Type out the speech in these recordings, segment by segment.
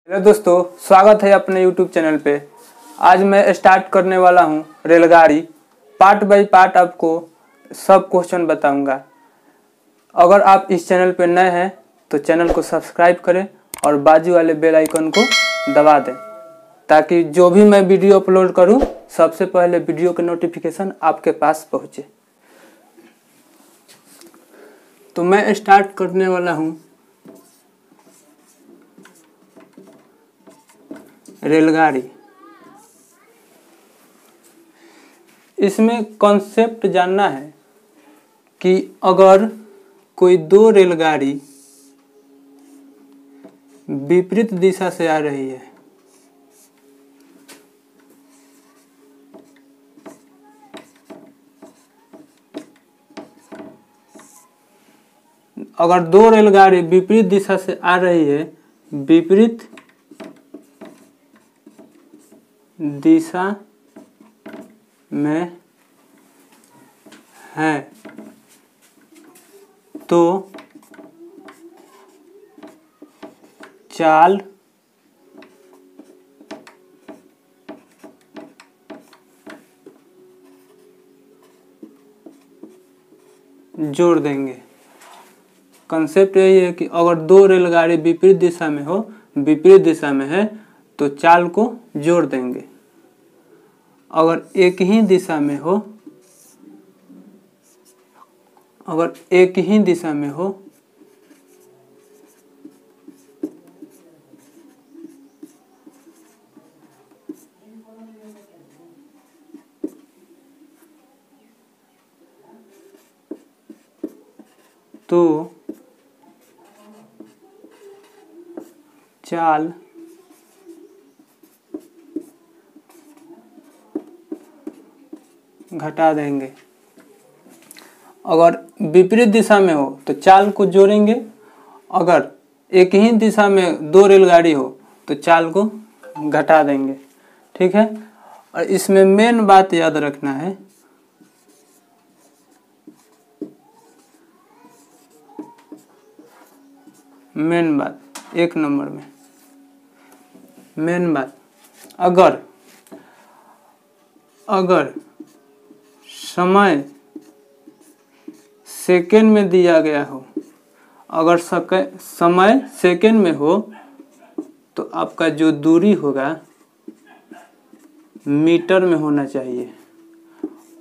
Hello दोस्तों, स्वागत है अपने YouTube चैनल पे। आज मैं स्टार्ट करने वाला हूँ रेलगाड़ी। पार्ट बाय पार्ट आपको सब क्वेश्चन बताऊंगा। अगर आप इस चैनल पे नए हैं तो चैनल को सब्सक्राइब करें और बाजू वाले बेल आइकन को दबा दें ताकि जो भी मैं वीडियो अपलोड करूँ सबसे पहले वीडियो का नोटिफिकेशन आपके पास पहुँचे। तो मैं स्टार्ट करने वाला हूँ रेलगाड़ी। इसमें कॉन्सेप्ट जानना है कि अगर कोई दो रेलगाड़ी विपरीत दिशा से आ रही है, अगर दो रेलगाड़ी विपरीत दिशा से आ रही है, विपरीत दिशा में है तो चाल जोड़ देंगे। कंसेप्ट यही है कि अगर दो रेलगाड़ी विपरीत दिशा में हो, विपरीत दिशा में है तो चाल को जोड़ देंगे। अगर एक ही दिशा में हो, अगर एक ही दिशा में हो तो चाल घटा देंगे। अगर विपरीत दिशा में हो तो चाल को जोड़ेंगे। अगर एक ही दिशा में दो रेलगाड़ी हो तो चाल को घटा देंगे। ठीक है। और इसमें मेन बात याद रखना है, मेन बात एक नंबर में मेन बात, अगर समय सेकेंड में दिया गया हो, अगर समय सेकेंड में हो तो आपका जो दूरी होगा मीटर में होना चाहिए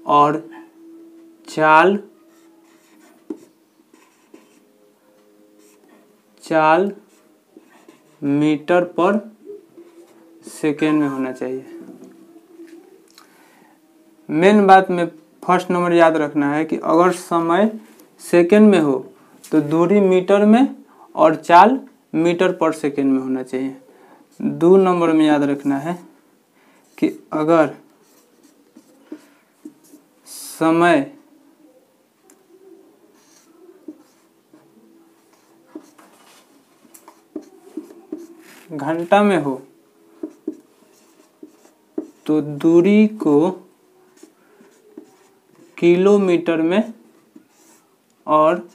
और चाल मीटर पर सेकेंड में होना चाहिए। मेन बात में फर्स्ट नंबर याद रखना है कि अगर समय सेकेंड में हो तो दूरी मीटर में और चाल मीटर पर सेकेंड में होना चाहिए। 2 नंबर में याद रखना है कि अगर समय घंटा में हो तो दूरी को किलोमीटर में और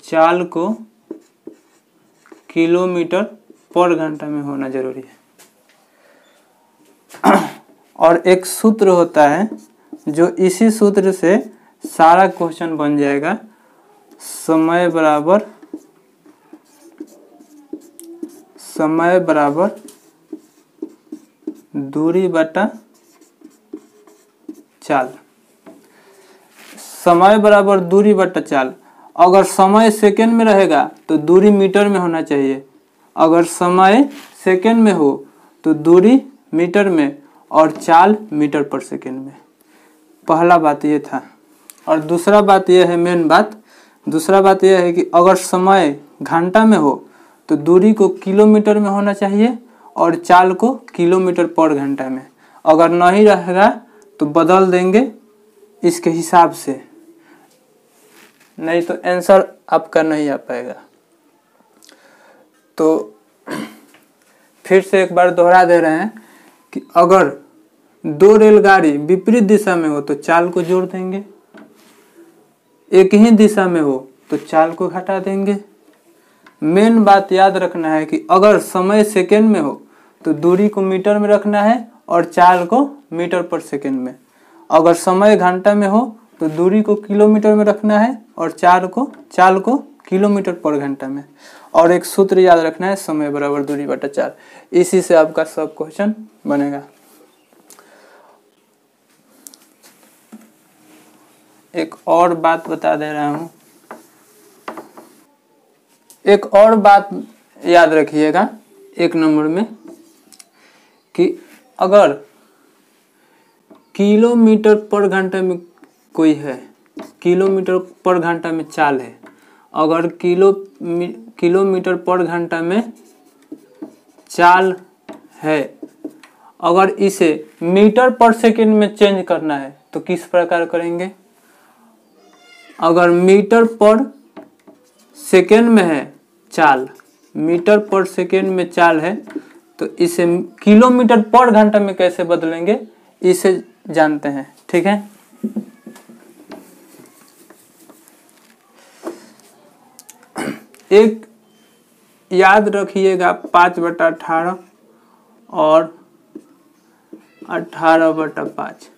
चाल को किलोमीटर पर घंटा में होना जरूरी है। और एक सूत्र होता है जो इसी सूत्र से सारा क्वेश्चन बन जाएगा। समय बराबर दूरी बटा चाल। समय बराबर दूरी बटा चाल। अगर समय सेकेंड में रहेगा तो दूरी मीटर में होना चाहिए। अगर समय सेकेंड में हो तो दूरी मीटर में और चाल मीटर पर सेकेंड में। पहला बात ये था। और दूसरा बात यह है, मेन बात दूसरा बात यह है कि अगर समय घंटा में हो तो दूरी को किलोमीटर में होना चाहिए और चाल को किलोमीटर पर घंटा में। अगर नहीं रहेगा तो बदल देंगे इसके हिसाब से, नहीं तो आंसर आपका नहीं आ पाएगा। तो फिर से एक बार दोहरा दे रहे हैं कि अगर दो रेलगाड़ी विपरीत दिशा में हो तो चाल को जोड़ देंगे, एक ही दिशा में हो तो चाल को घटा देंगे। मेन बात याद रखना है कि अगर समय सेकेंड में हो तो दूरी को मीटर में रखना है और चाल को मीटर पर सेकेंड में। अगर समय घंटा में हो तो दूरी को किलोमीटर में रखना है और चाल को किलोमीटर पर घंटा में। और एक सूत्र याद रखना है, समय बराबर दूरी बटा चाल। इसी से आपका सब क्वेश्चन बनेगा। एक और बात बता दे रहा हूं, एक और बात याद रखिएगा 1 नंबर में कि अगर किलोमीटर पर घंटा में कोई है, किलोमीटर पर घंटा में चाल है, अगर किलोमीटर पर घंटा में चाल है, अगर इसे मीटर पर सेकेंड में चेंज करना है तो किस प्रकार करेंगे? अगर मीटर पर सेकेंड में है चाल, मीटर पर सेकेंड में चाल है, तो इसे किलोमीटर पर घंटा में कैसे बदलेंगे इसे जानते हैं। ठीक है, एक याद रखिएगा 5/18 और 18/5,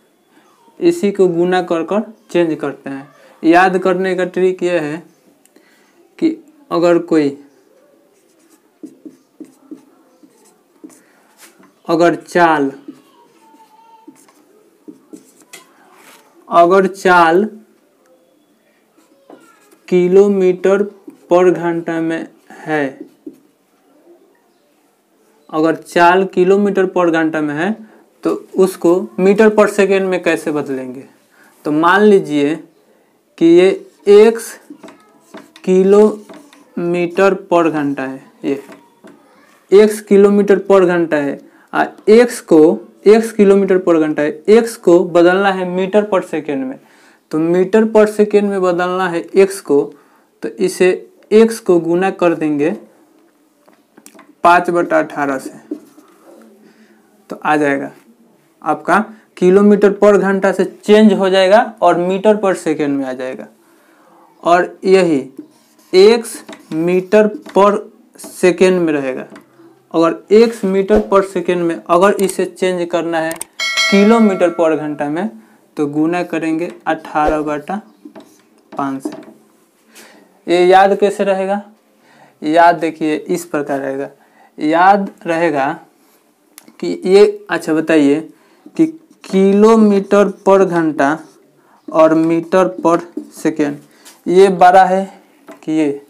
इसी को गुना कर कर चेंज करते हैं। याद करने का ट्रिक यह है कि अगर चाल किलोमीटर पर घंटा में है, अगर चाल किलोमीटर पर घंटा में है तो उसको मीटर पर सेकेंड में कैसे बदलेंगे? तो मान लीजिए कि ये x किलोमीटर पर घंटा है, ये x किलोमीटर पर घंटा है और x किलोमीटर पर घंटा है, x को बदलना है मीटर पर सेकेंड में। तो मीटर पर सेकेंड में बदलना है x को, तो इसे x को गुना कर देंगे 5/18 से, तो आ जाएगा आपका किलोमीटर पर घंटा से चेंज हो जाएगा और मीटर पर सेकेंड में आ जाएगा। और यही x मीटर पर सेकेंड में रहेगा। अगर x मीटर पर सेकेंड में अगर इसे चेंज करना है किलोमीटर पर घंटा में तो गुना करेंगे 18/5 से। ये याद कैसे रहेगा? याद देखिए इस प्रकार रहेगा, याद रहेगा कि ये, अच्छा बताइए कि किलोमीटर पर घंटा और मीटर पर सेकेंड ये बड़ा है कि ये?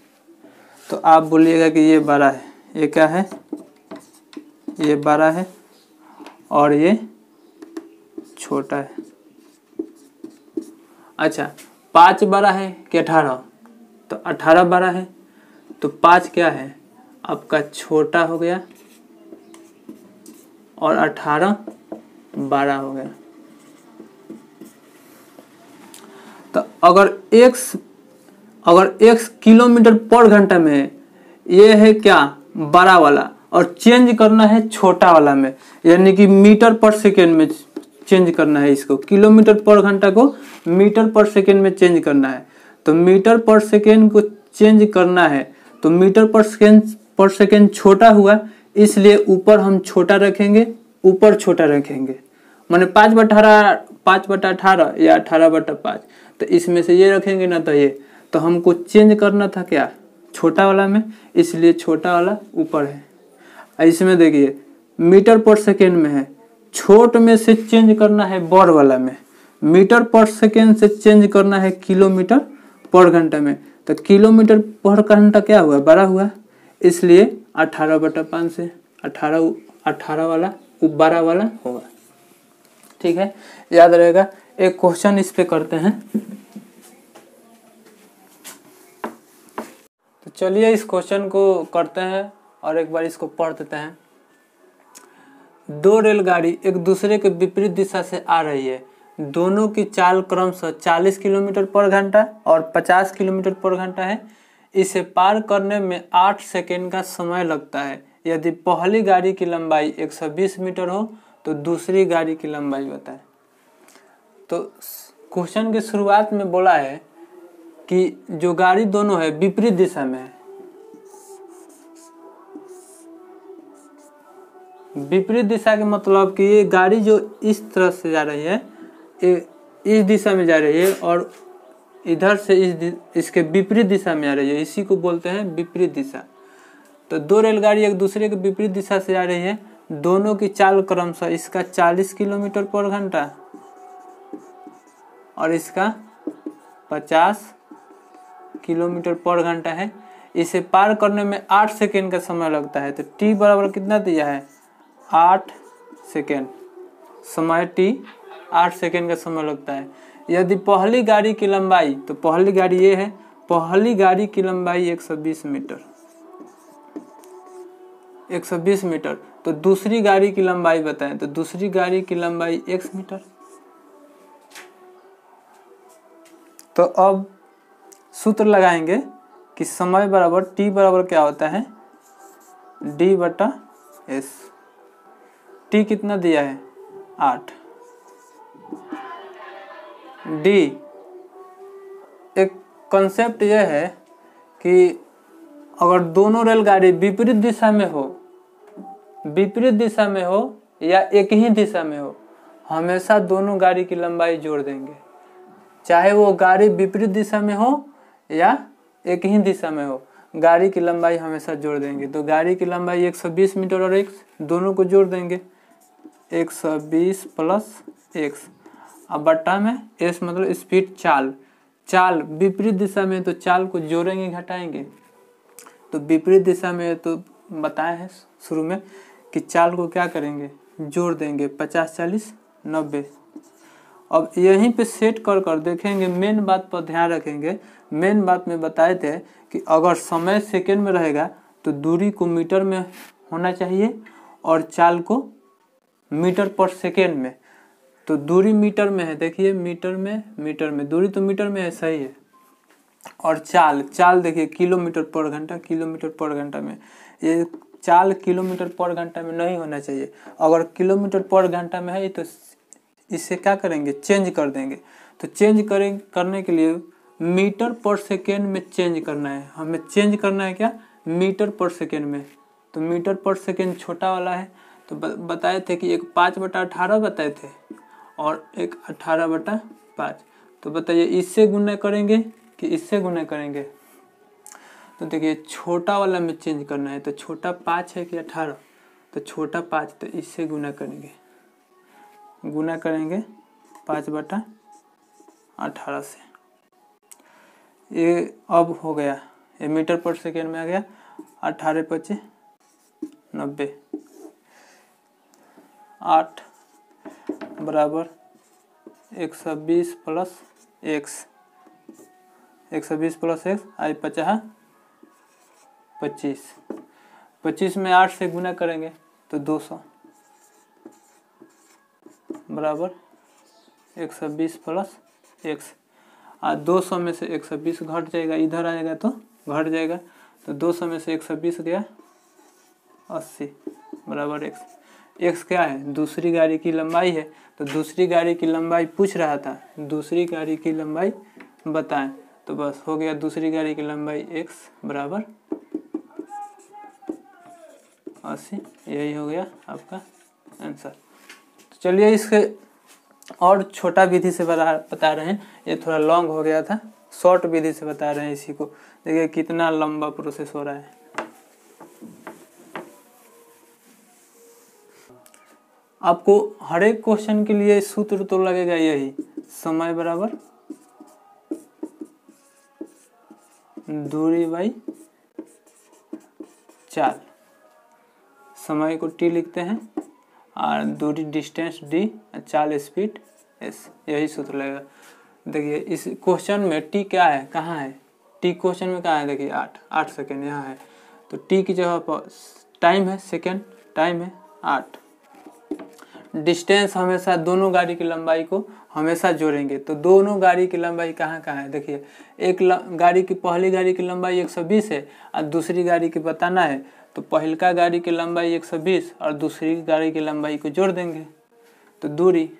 तो आप बोलिएगा कि ये बड़ा है। ये क्या है? ये बड़ा है और ये छोटा है। अच्छा, 5 बड़ा है कि 18? तो 18 बड़ा है, तो 5 क्या है आपका छोटा हो गया और 18 बड़ा हो गया। तो अगर x किलोमीटर पर घंटा में है, ये है क्या बड़ा वाला, और चेंज करना है छोटा वाला में, यानी कि मीटर पर सेकेंड में चेंज करना है। इसको किलोमीटर पर घंटा को मीटर पर सेकेंड में चेंज करना है। तो मीटर पर सेकेंड को चेंज करना है तो मीटर पर सेकेंड छोटा हुआ, इसलिए ऊपर हम छोटा रखेंगे, ऊपर छोटा रखेंगे, माने 5/18 या 18/5। तो इसमें से ये रखेंगे ना, तो ये तो हमको चेंज करना था क्या छोटा वाला में, इसलिए छोटा वाला ऊपर है। इसमें देखिए मीटर पर सेकेंड में है, छोट में से चेंज करना है बड़ वाला में, मीटर पर सेकेंड से चेंज करना है किलोमीटर पर घंटा में। तो किलोमीटर पर घंटा क्या हुआ बड़ा हुआ, इसलिए 18/5 से 18 वाला बड़ा वाला होगा। ठीक है, याद रहेगा। एक क्वेश्चन इस पे करते हैं। तो चलिए इस क्वेश्चन को करते हैं और एक बार इसको पढ़ देते हैं। 2 रेलगाड़ी एक दूसरे के विपरीत दिशा से आ रही है, दोनों की चाल क्रमशः 40 किलोमीटर पर घंटा और 50 किलोमीटर पर घंटा है। इसे पार करने में 8 सेकेंड का समय लगता है। यदि पहली गाड़ी की लंबाई 120 मीटर हो तो दूसरी गाड़ी की लंबाई बताएं। तो क्वेश्चन की शुरुआत में बोला है कि जो गाड़ी दोनों है विपरीत दिशा में है, विपरीत दिशा के मतलब कि ये गाड़ी जो इस तरफ से जा रही है, इस दिशा में जा रही है और इधर से इसके विपरीत दिशा में आ रही है, इसी को बोलते हैं विपरीत दिशा। तो दो रेलगाड़ी एक दूसरे के विपरीत दिशा से आ रही है, दोनों की चाल क्रमशः इसका 40 किलोमीटर पर घंटा और इसका 50 किलोमीटर पर घंटा है। इसे पार करने में 8 सेकेंड का समय लगता है। तो t बराबर कितना दिया है, 8 सेकेंड। समय t 8 सेकेंड का समय लगता है। यदि पहली गाड़ी की लंबाई, तो पहली गाड़ी ये है, पहली गाड़ी की लंबाई 120 मीटर, 120 मीटर। तो दूसरी गाड़ी की लंबाई बताएं, तो दूसरी गाड़ी की लंबाई x मीटर। तो अब सूत्र लगाएंगे कि समय बराबर t बराबर क्या होता है, d/s। t कितना दिया है, 8। d एक कंसेप्ट यह है कि अगर दोनों रेलगाड़ी विपरीत दिशा में हो, विपरीत दिशा में हो या एक ही दिशा में हो, हमेशा दोनों गाड़ी की लंबाई जोड़ देंगे, चाहे वो गाड़ी विपरीत दिशा में हो या एक ही दिशा में हो, गाड़ी की लंबाई हमेशा जोड़ देंगे। तो गाड़ी की लंबाई 120 मीटर और x दोनों को जोड़ देंगे, 120 प्लस x। अब बट्टा में s मतलब स्पीड, चाल। चाल विपरीत दिशा में तो चाल को जोड़ेंगे घटाएंगे। तो विपरीत दिशा में तो बताया है शुरू में कि चाल को क्या करेंगे, जोड़ देंगे, 50 40 90। अब यहीं पे सेट कर कर देखेंगे, मेन बात पर ध्यान रखेंगे। मेन बात में बताए थे कि अगर समय सेकंड में रहेगा तो दूरी को मीटर में होना चाहिए और चाल को मीटर पर सेकंड में। तो दूरी मीटर में है, देखिए मीटर में दूरी तो मीटर में है, सही है। और चाल देखिए किलोमीटर पर घंटा, किलोमीटर पर घंटा में, ये चाल किलोमीटर पर घंटा में नहीं होना चाहिए। अगर किलोमीटर पर घंटा में है तो इसे क्या करेंगे, चेंज कर देंगे। तो चेंज करने के लिए मीटर पर सेकेंड में चेंज करना है, हमें चेंज करना है क्या, मीटर पर सेकेंड में। तो मीटर पर सेकेंड छोटा वाला है, तो बताए थे कि एक 5/18 बताए थे और एक 18/5। तो बताइए इससे गुना करेंगे कि इससे गुना करेंगे। तो देखिए छोटा वाला में चेंज करना है, तो छोटा 5 है कि 18, तो छोटा 5, तो इससे गुना करेंगे, गुना करेंगे 5/18 से। ये अब हो गया, ये मीटर पर सेकेंड में आ गया, 18 × 5 90, 8 बराबर 120 प्लस x, 120 प्लस x आई 50 25, 25 में 8 से गुना करेंगे तो 200 बराबर 120 प्लस x। आज 200 में से 120 घट जाएगा, इधर आएगा तो घट जाएगा, तो 200 में से 120 गया 80 बराबर x। x क्या है, दूसरी गाड़ी की लंबाई है। तो दूसरी गाड़ी की लंबाई पूछ रहा था, दूसरी गाड़ी की लंबाई बताएं, तो बस हो गया दूसरी गाड़ी की लंबाई x बराबर 80। यही हो गया आपका आंसर। तो चलिए इसके और छोटा विधि से बता रहे हैं, ये थोड़ा लॉन्ग हो गया था, शॉर्ट विधि से बता रहे हैं इसी को। देखिए कितना लंबा प्रोसेस हो रहा है। आपको हर एक क्वेश्चन के लिए सूत्र तो लगेगा यही, समय बराबर दूरी बाई चाल। समय को t लिखते हैं और दूरी डिस्टेंस d, चाल स्पीड s, यही सूत्र लगेगा। देखिए इस क्वेश्चन में t क्या है, कहाँ है, t क्वेश्चन में कहाँ है, देखिए 8 सेकेंड यहाँ है। तो t की जगह पर टाइम है, सेकेंड टाइम है 8। डिस्टेंस हमेशा दोनों गाड़ी की लंबाई को हमेशा जोड़ेंगे। तो दोनों गाड़ी की लंबाई कहाँ कहाँ है, देखिए एक गाड़ी की, पहली गाड़ी की लंबाई 120 है और दूसरी गाड़ी की बताना है। तो पहलका गाड़ी की लंबाई 120 और दूसरी गाड़ी की लंबाई को जोड़ देंगे तो दूरी।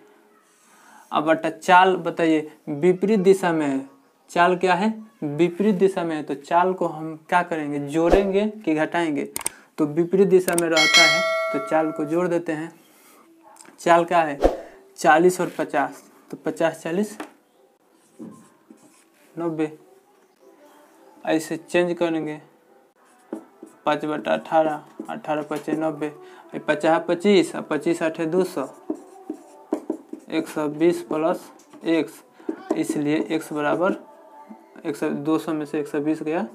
अब बटा चाल बताइए, विपरीत दिशा में है, चाल क्या है, विपरीत दिशा में है। तो चाल को हम क्या करेंगे, जोड़ेंगे कि घटाएंगे। तो विपरीत दिशा में रहता है तो चाल को जोड़ देते हैं। चाल क्या है 40 और 50, तो 50 40 90, ऐसे चेंज करेंगे 5/18, 18 5 90, 50 25 और 25 8 200, 120 प्लस x, इसलिए x बराबर 200 में से 120 गया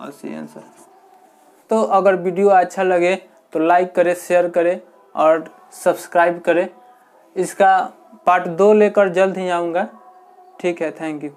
80 आंसर। तो अगर वीडियो अच्छा लगे तो लाइक करें, शेयर करें और सब्सक्राइब करें। इसका पार्ट 2 लेकर जल्द ही आऊँगा। ठीक है, थैंक यू।